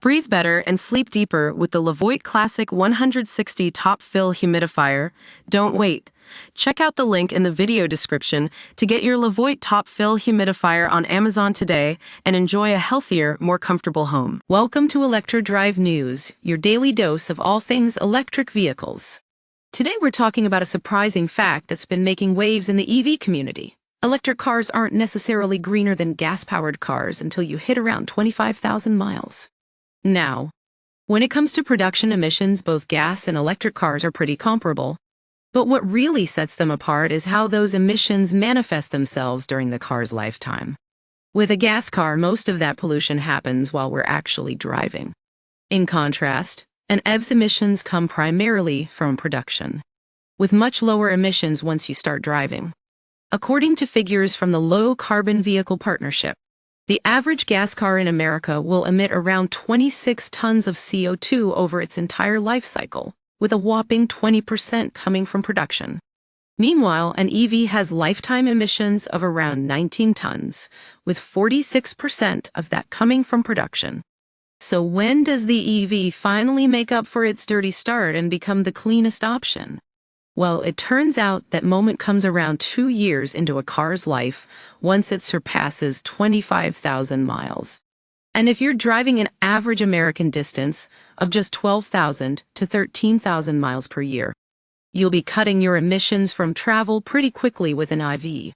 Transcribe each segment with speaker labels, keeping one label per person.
Speaker 1: Breathe better and sleep deeper with the Levoit Classic 160 Top Fill Humidifier. Don't wait. Check out the link in the video description to get your Levoit Top Fill Humidifier on Amazon today and enjoy a healthier, more comfortable home.
Speaker 2: Welcome to Electrodrive News, your daily dose of all things electric vehicles. Today we're talking about a surprising fact that's been making waves in the EV community. Electric cars aren't necessarily greener than gas-powered cars until you hit around 25,000 miles. Now, when it comes to production emissions, both gas and electric cars are pretty comparable. But what really sets them apart is how those emissions manifest themselves during the car's lifetime. With a gas car, most of that pollution happens while we're actually driving. In contrast, an EV's emissions come primarily from production, with much lower emissions once you start driving. According to figures from the Low Carbon Vehicle Partnership, the average gas car in America will emit around 26 tons of CO2 over its entire life cycle, with a whopping 20% coming from production. Meanwhile, an EV has lifetime emissions of around 19 tons, with 46% of that coming from production. So when does the EV finally make up for its dirty start and become the cleanest option? Well, it turns out that moment comes around 2 years into a car's life once it surpasses 25,000 miles. And if you're driving an average American distance of just 12,000 to 13,000 miles per year, you'll be cutting your emissions from travel pretty quickly with an EV.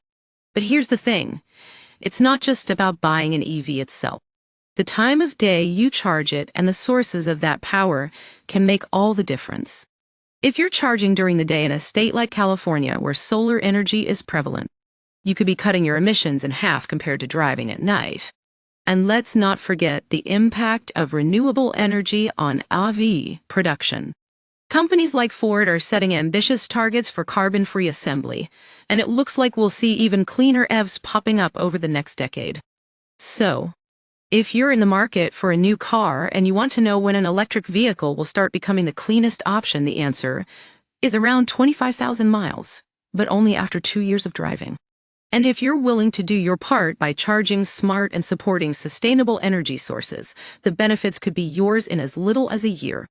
Speaker 2: But here's the thing, it's not just about buying an EV itself. The time of day you charge it and the sources of that power can make all the difference. If you're charging during the day in a state like California where solar energy is prevalent, you could be cutting your emissions in half compared to driving at night. And let's not forget the impact of renewable energy on EV production. Companies like Ford are setting ambitious targets for carbon-free assembly, and it looks like we'll see even cleaner EVs popping up over the next decade. So, if you're in the market for a new car and you want to know when an electric vehicle will start becoming the cleanest option, the answer is around 25,000 miles, but only after 2 years of driving. And if you're willing to do your part by charging smart and supporting sustainable energy sources, the benefits could be yours in as little as a year.